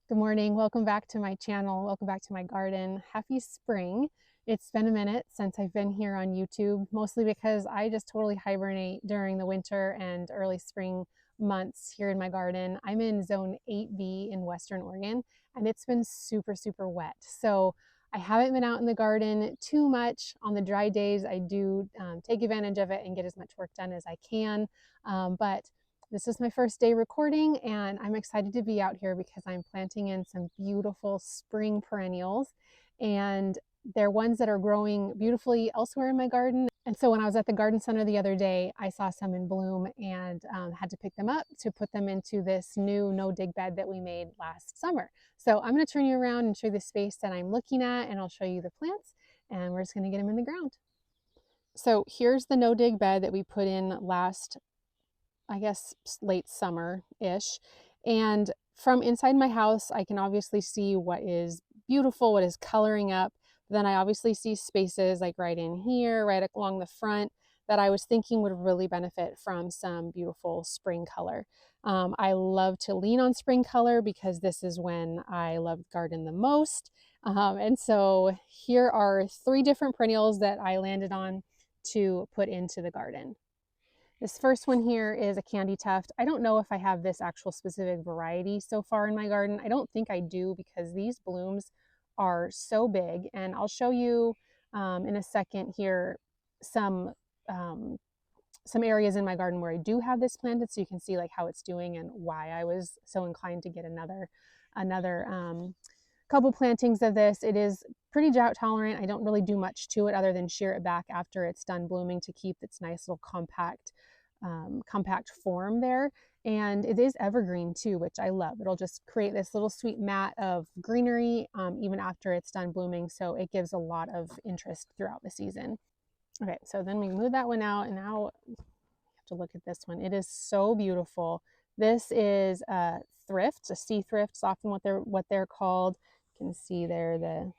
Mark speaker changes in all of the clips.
Speaker 1: Good morning. Welcome back to my channel. Welcome back to my garden. Happy spring. It's been a minute since I've been here on YouTube, mostly because I just totally hibernate during the winter and early spring months here in my garden. I'm in zone 8B in Western Oregon, and it's been super, super wet. So I haven't been out in the garden too much. On the dry days, I do take advantage of it and get as much work done as I can. But this is my first day recording, and I'm excited to be out here because I'm planting in some beautiful spring perennials, and they're ones that are growing beautifully elsewhere in my garden. And so when I was at the garden center the other day, I saw some in bloom and had to pick them up to put them into this new no-dig bed that we made last summer. So I'm going to turn you around and show you the space that I'm looking at, and I'll show you the plants, and we're just going to get them in the ground. So here's the no-dig bed that we put in last, I guess, late summer-ish. And from inside my house, I can obviously see what is beautiful, what is coloring up. Then I obviously see spaces like right in here, right along the front, that I was thinking would really benefit from some beautiful spring color. I love to lean on spring color because this is when I love garden the most. And so here are 3 different perennials that I landed on to put into the garden. This first one here is a Candytuft. I don't know if I have this actual specific variety so far in my garden. I don't think I do because these blooms are so big, and I'll show you in a second here some areas in my garden where I do have this planted, so you can see like how it's doing and why I was so inclined to get another couple plantings of this. It is pretty drought tolerant. I don't really do much to it other than shear it back after it's done blooming to keep its nice little compact form there. And it is evergreen too, which I love. It'll just create this little sweet mat of greenery even after it's done blooming, so it gives a lot of interest throughout the season. Okay, so then we move that one out, and now you have to look at this one. It is so beautiful. This is a thrift, a sea thrift, is often what they're called. You can see there the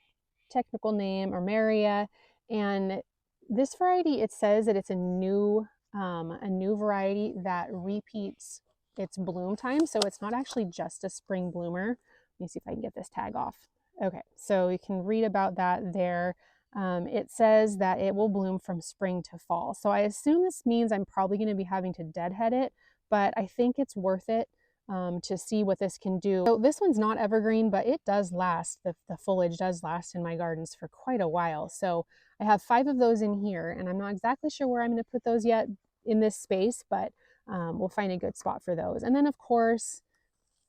Speaker 1: technical name, Armeria. And this variety, it says that it's a new variety that repeats its bloom time. So it's not actually just a spring bloomer. Let me see if I can get this tag off. Okay, so you can read about that there. It says that it will bloom from spring to fall. So I assume this means I'm probably going to be having to deadhead it, but I think it's worth it to see what this can do. So this one's not evergreen, but it does last. The foliage does last in my gardens for quite a while. So I have 5 of those in here, and I'm not exactly sure where I'm going to put those yet in this space, but we'll find a good spot for those. And then of course,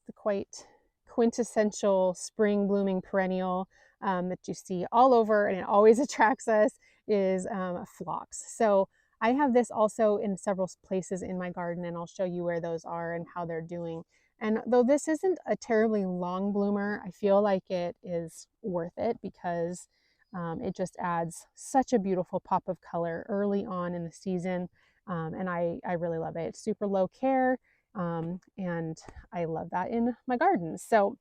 Speaker 1: the quite quintessential spring blooming perennial that you see all over, and it always attracts us, is Phlox. So I have this also in several places in my garden, and I'll show you where those are and how they're doing. And though this isn't a terribly long bloomer, I feel like it is worth it because it just adds such a beautiful pop of color early on in the season. And I really love it. It's super low care, and I love that in my garden. So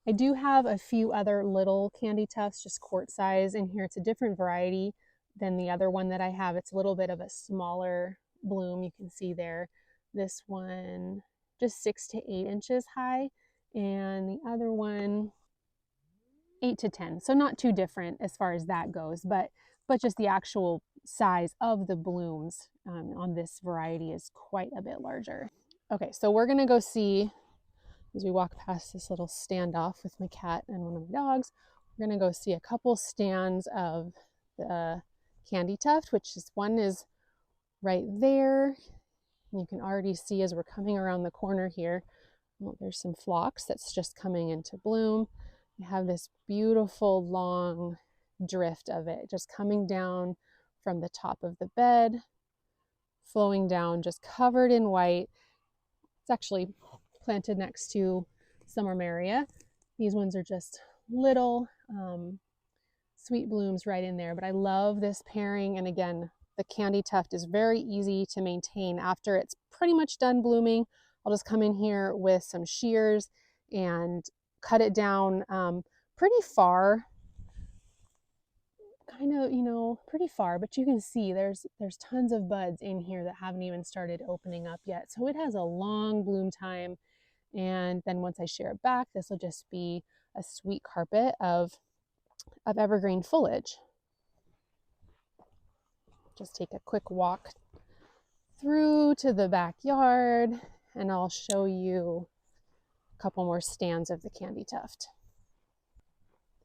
Speaker 1: I do have a few other little Candytufts, just quart size in here. It's a different variety than the other one that I have. It's a little bit of a smaller bloom. You can see there, this one just 6 to 8 inches high, and the other one 8 to 10. So not too different as far as that goes, but just the actual size of the blooms on this variety is quite a bit larger. Okay, so we're gonna go see, as we walk past this little standoff with my cat and one of my dogs, we're gonna go see a couple stands of the Candytuft, which is one is right there. You can already see as we're coming around the corner here, well, there's some Phlox that's just coming into bloom. You have this beautiful long drift of it just coming down from the top of the bed, flowing down, just covered in white. It's actually planted next to some Armeria. These ones are just little sweet blooms right in there, but I love this pairing. And again, the Candytuft is very easy to maintain. After it's pretty much done blooming, I'll just come in here with some shears and cut it down pretty far, kind of, pretty far, but you can see there's tons of buds in here that haven't even started opening up yet. So it has a long bloom time, And then once I shear it back, this will just be a sweet carpet of evergreen foliage. Just take a quick walk through to the backyard and I'll show you a couple more stands of the Candytuft.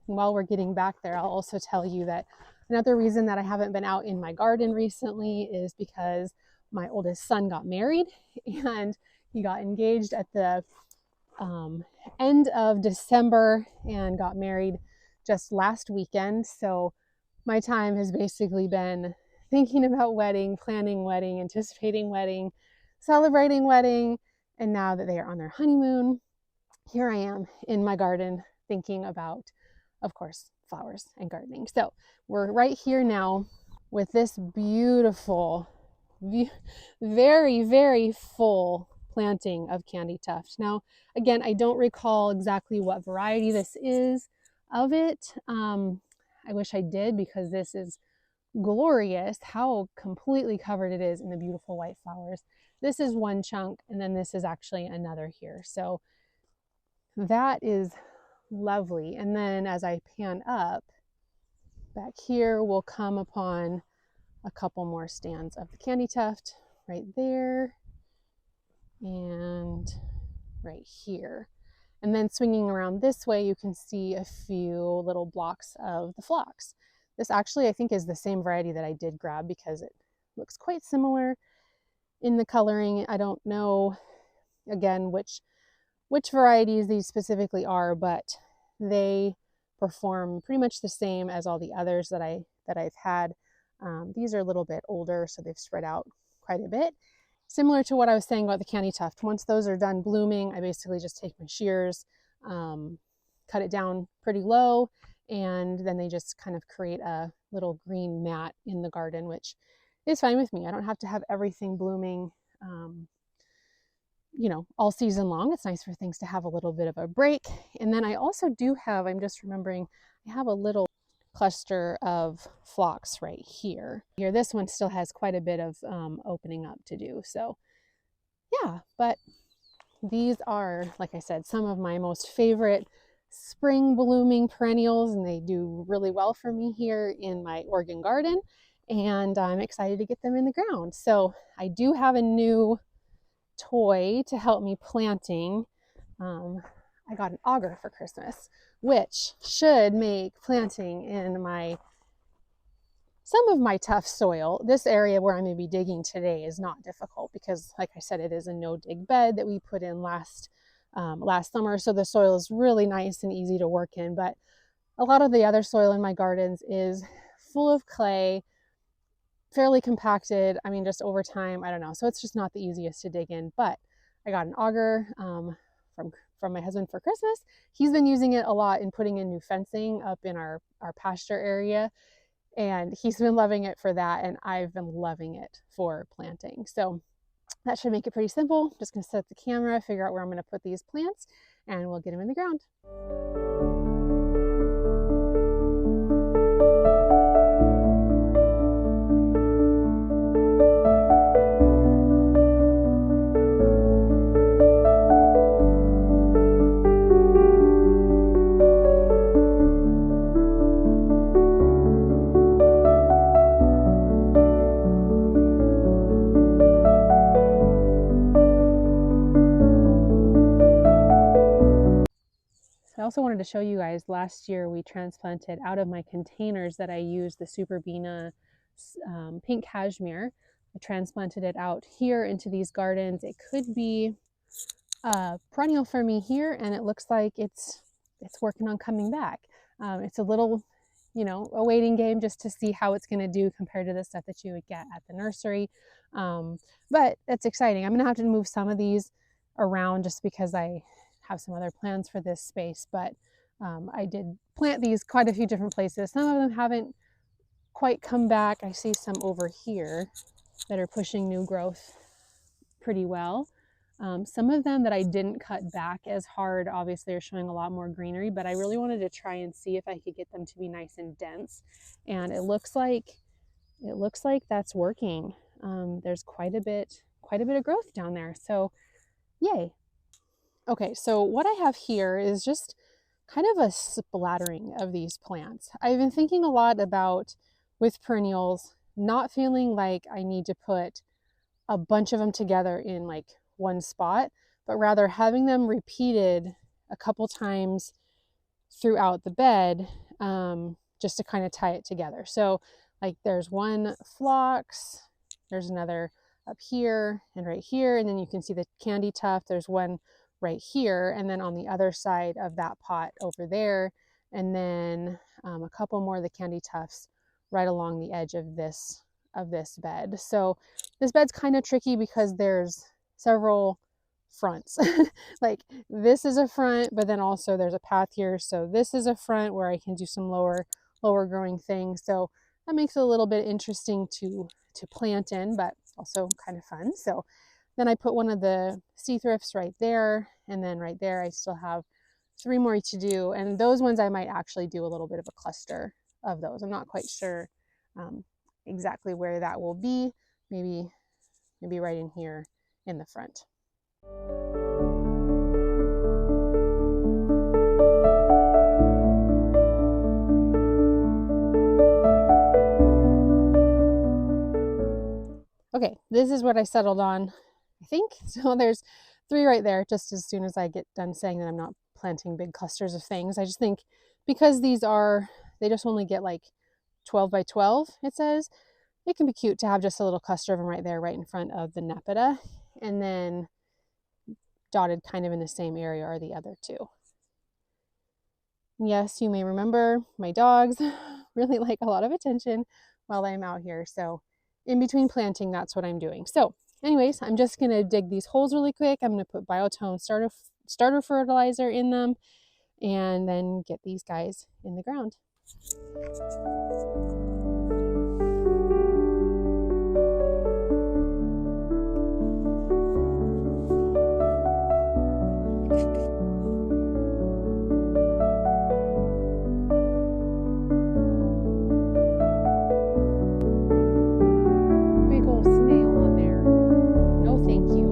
Speaker 1: And while we're getting back there, I'll also tell you that another reason that I haven't been out in my garden recently is because my oldest son got married and he got engaged at the end of December and got married just last weekend. So my time has basically been thinking about wedding, planning wedding, anticipating wedding, celebrating wedding. And now that they are on their honeymoon, here I am in my garden thinking about, of course, flowers and gardening. So we're right here now with this beautiful, very, very full planting of Candytuft. Now, again, I don't recall exactly what variety this is of it. I wish I did because this is glorious how completely covered it is in the beautiful white flowers. This is one chunk and then this is actually another here. So that is lovely. And then as I pan up, back here we'll come upon a couple more stands of the Candytuft right there and right here. And then swinging around this way, you can see a few little blocks of the Phlox. This actually, I think, is the same variety that I did grab because it looks quite similar in the coloring. I don't know, again, which varieties these specifically are, but they perform pretty much the same as all the others that I've had. These are a little bit older, so they've spread out quite a bit. Similar to what I was saying about the Candytuft, once those are done blooming, I basically just take my shears, cut it down pretty low, and then they just kind of create a little green mat in the garden, which is fine with me. I don't have to have everything blooming, all season long. It's nice for things to have a little bit of a break. And then I also do have, I'm just remembering, I have a little cluster of Phlox right here. This one still has quite a bit of opening up to do. So yeah, but these are, like I said, some of my most favorite spring blooming perennials, and they do really well for me here in my Oregon garden. And I'm excited to get them in the ground. So I do have a new toy to help me planting. I got an auger for Christmas, which should make planting in some of my tough soil. This area where I'm going to be digging today is not difficult because, like I said, it is a no-dig bed that we put in last summer. So the soil is really nice and easy to work in. But a lot of the other soil in my gardens is full of clay, fairly compacted. I mean, just over time, I don't know. So it's just not the easiest to dig in. But I got an auger from my husband for Christmas. He's been using it a lot in putting in new fencing up in our pasture area. And he's been loving it for that. And I've been loving it for planting. So that should make it pretty simple. Just going to set up the camera, figure out where I'm going to put these plants, and we'll get them in the ground. I also wanted to show you guys, last year we transplanted out of my containers that I used the Superbena pink cashmere. I transplanted it out here into these gardens. It could be a perennial for me here, and it looks like it's working on coming back. It's a little, a waiting game just to see how it's going to do compared to the stuff that you would get at the nursery. But it's exciting. I'm going to have to move some of these around just because I have some other plans for this space, but I did plant these quite a few different places. Some of them haven't quite come back. I see some over here that are pushing new growth pretty well. Some of them that I didn't cut back as hard obviously are showing a lot more greenery, but I really wanted to try and see if I could get them to be nice and dense, and it looks like that's working. There's quite a bit of growth down there, so yay. Okay, so what I have here is just kind of a splattering of these plants. I've been thinking a lot about, with perennials, not feeling like I need to put a bunch of them together in like one spot, but rather having them repeated a couple times throughout the bed, just to kind of tie it together. So like there's one phlox, there's another up here and right here, and then you can see the Candytuft. There's one right here, and then on the other side of that pot over there, and then a couple more of the Candytufts right along the edge of this bed. So this bed's kind of tricky because there's several fronts. Like this is a front, but then also there's a path here. So this is a front where I can do some lower growing things. So that makes it a little bit interesting to plant in, but also kind of fun. So then I put one of the sea thrifts right there, and then right there I still have 3 more to do, and those ones I might actually do a little bit of a cluster of those. I'm not quite sure exactly where that will be. Maybe right in here in the front. Okay, this is what I settled on, I think. So there's 3 right there, just as soon as I get done saying that I'm not planting big clusters of things. I just think because they just only get like 12 by 12, it says, it can be cute to have just a little cluster of them right there, right in front of the Nepeta. And then dotted kind of in the same area are the other 2. Yes, you may remember my dogs really like a lot of attention while I'm out here. So in between planting, that's what I'm doing. So anyways, I'm just going to dig these holes really quick. I'm going to put Biotone starter fertilizer in them and then get these guys in the ground. Big old snail on there. No, thank you.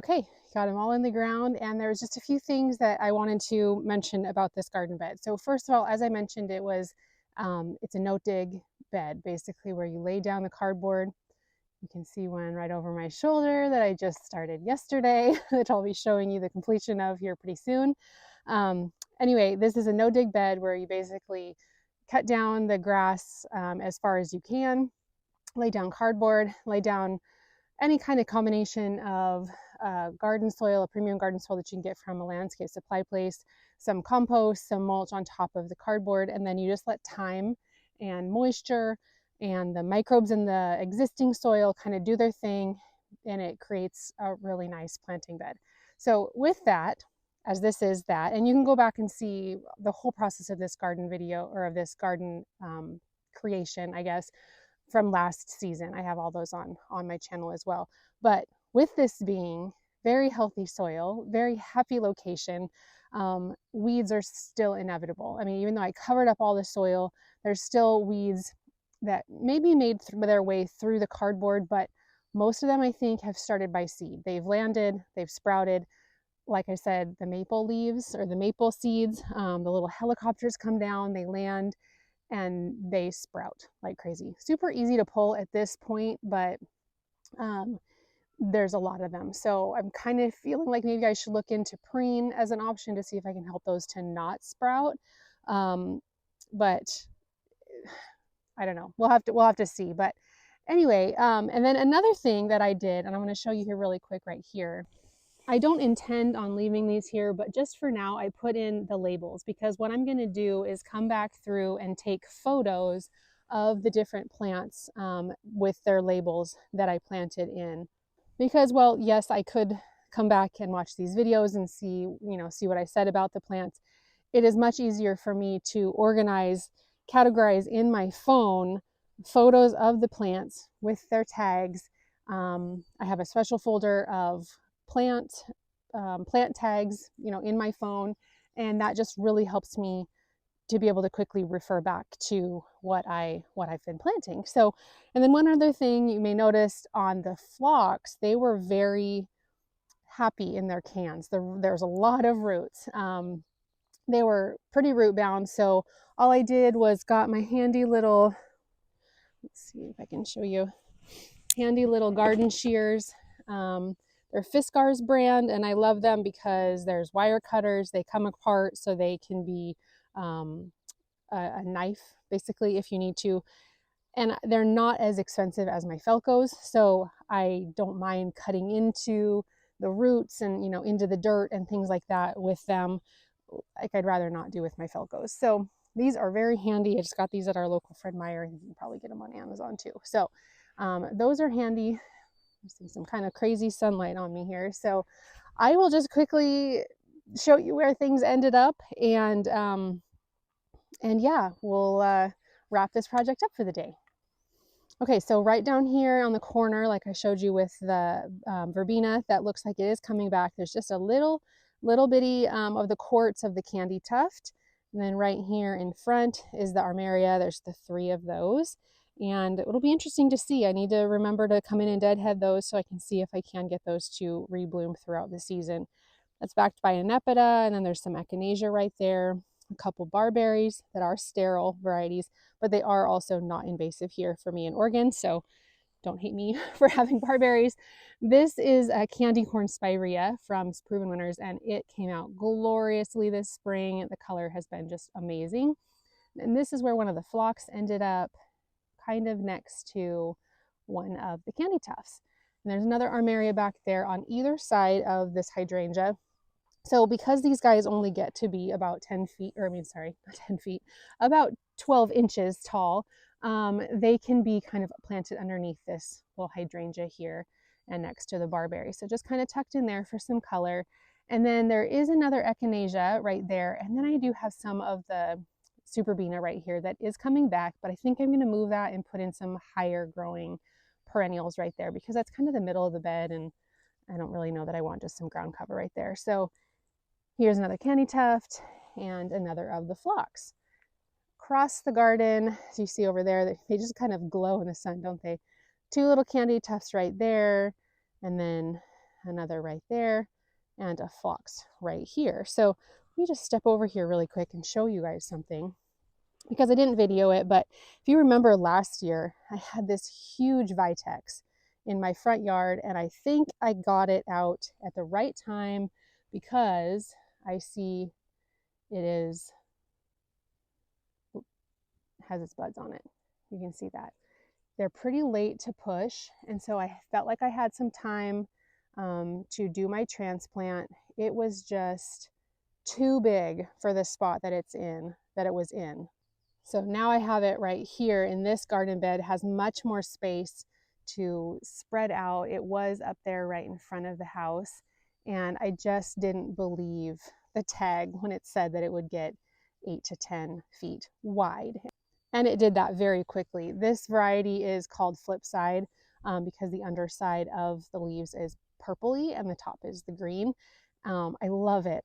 Speaker 1: Okay, got them all in the ground, and there's just a few things that I wanted to mention about this garden bed. So first of all, as I mentioned, it's a no-dig bed, basically where you lay down the cardboard. You can see one right over my shoulder that I just started yesterday that I'll be showing you the completion of here pretty soon. Anyway, this is a no-dig bed where you basically cut down the grass as far as you can, lay down cardboard, lay down any kind of combination of garden soil, a premium garden soil that you can get from a landscape supply place, some compost, some mulch on top of the cardboard, and then you just let time and moisture and the microbes in the existing soil kind of do their thing, and it creates a really nice planting bed. So with that, as this is that, and you can go back and see the whole process of this garden video, or of this garden creation, I guess, from last season. I have all those on my channel as well. But with this being very healthy soil, very happy location, weeds are still inevitable. I mean, even though I covered up all the soil, there's still weeds that maybe made their way through the cardboard, but most of them I think have started by seed. They've landed, they've sprouted. Like I said, the maple leaves or the maple seeds, the little helicopters come down, they land, and they sprout like crazy. Super easy to pull at this point, but there's a lot of them. So I'm kind of feeling like maybe I should look into preen as an option to see if I can help those to not sprout. But I don't know. We'll have to see. But anyway, and then another thing that I did, and I'm going to show you here really quick right here. I don't intend on leaving these here, but just for now, I put in the labels, because what I'm going to do is come back through and take photos of the different plants with their labels that I planted in. Because, well, yes, I could come back and watch these videos and see what I said about the plants. It is much easier for me to organize, categorize in my phone photos of the plants with their tags. I have a special folder of plant tags, in my phone, and that just really helps me to be able to quickly refer back to what I've been planting. So, and then one other thing you may notice on the phlox, they were very happy in their cans. There's a lot of roots. They were pretty root bound, so all I did was got my handy little, let's see if I can show you, handy little garden shears. They're Fiskars brand, and I love them because there's wire cutters. They come apart so they can be a knife, basically, if you need to. And they're not as expensive as my Felcos, so I don't mind cutting into the roots and into the dirt and things like that with them, like I'd rather not do with my Felcos. So these are very handy. I just got these at our local Fred Meyer, and you can probably get them on Amazon too. So those are handy. I'm seeing some kind of crazy sunlight on me here. So I will just quickly show you where things ended up, and yeah, we'll wrap this project up for the day. Okay, so right down here on the corner, like I showed you with the verbena, that looks like it is coming back. There's just a little bitty of the quartz of the Candytuft. And then right here in front is the Armeria. There's the 3 of those. And it'll be interesting to see. I need to remember to come in and deadhead those so I can see if I can get those to rebloom throughout the season. That's backed by a Nepeta, and then there's some echinacea right there, a couple barberries that are sterile varieties, but they are also not invasive here for me in Oregon, so don't hate me for having barberries. This is a candy corn spirea from Proven Winners, and it came out gloriously this spring. The color has been just amazing. And this is where one of the phlox ended up, kind of next to one of the Candytufts. And there's another Armeria back there on either side of this hydrangea. So because these guys only get to be about 10 feet, or I mean, sorry, not 10 feet, about 12 inches tall, they can be kind of planted underneath this little hydrangea here and next to the barberry. So just kind of tucked in there for some color. And then there is another echinacea right there. And then I do have some of the superbena right here that is coming back, but I think I'm going to move that and put in some higher growing perennials right there, because that's kind of the middle of the bed, and I don't really know that I want just some ground cover right there. So here's another Candytuft and another of the phlox. Across the garden, as you see over there, they just kind of glow in the sun, don't they? 2 little Candytufts right there, and then another right there, and a phlox right here. So let me just step over here really quick and show you guys something, because I didn't video it, but if you remember last year, I had this huge vitex in my front yard, and I think I got it out at the right time because I see it has its buds on it. You can see that. They're pretty late to push, and so I felt like I had some time to do my transplant. It was just too big for the spot that it was in. So now I have it right here in this garden bed. It has much more space to spread out. It was up there right in front of the house, and I just didn't believe the tag when it said that it would get 8 to 10 feet wide. And it did that very quickly. This variety is called Flipside because the underside of the leaves is purpley and the top is the green. I love it.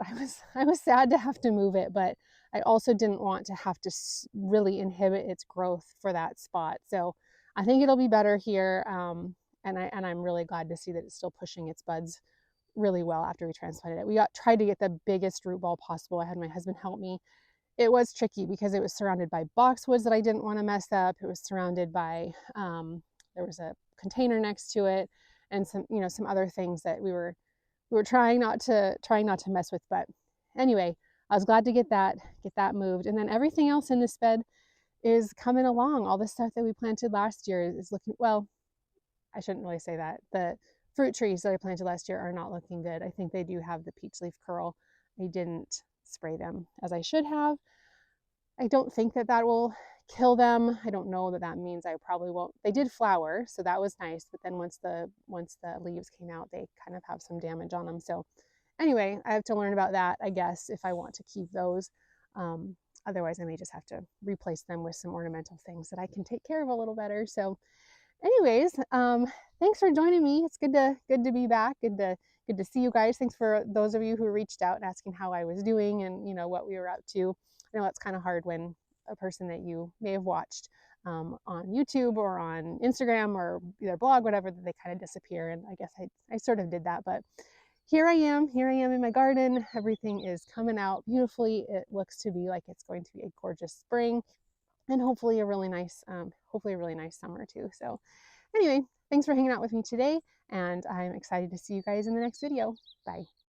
Speaker 1: I was sad to have to move it, but I also didn't want to have to really inhibit its growth for that spot. So I think it'll be better here, and I'm really glad to see that it's still pushing its buds really well after we transplanted it. We tried to get the biggest root ball possible. I had my husband help me. It was tricky because it was surrounded by boxwoods that I didn't want to mess up. It was surrounded by there was a container next to it, and some other things that we were trying not to mess with. But anyway, I was glad to get that moved, and then everything else in this bed is coming along. All the stuff that we planted last year is looking well. I shouldn't really say that. The fruit trees that I planted last year are not looking good. I think they do have the peach leaf curl. I didn't spray them as I should have. I don't think that will kill them. I don't know that means I probably won't. They did flower, so that was nice, but then once the leaves came out, they kind of have some damage on them. So anyway, I have to learn about that, I guess, if I want to keep those. Otherwise, I may just have to replace them with some ornamental things that I can take care of a little better. So anyways, thanks for joining me. It's good to be back. Good to see you guys. Thanks for those of you who reached out and asking how I was doing and what we were up to. I know it's kind of hard when a person that you may have watched on YouTube or on Instagram or their blog, whatever, that they kind of disappear. And I guess I sort of did that, but here I am in my garden. Everything is coming out beautifully. It looks to be like it's going to be a gorgeous spring, and hopefully a really nice summer too. So anyway, thanks for hanging out with me today, and I'm excited to see you guys in the next video. Bye.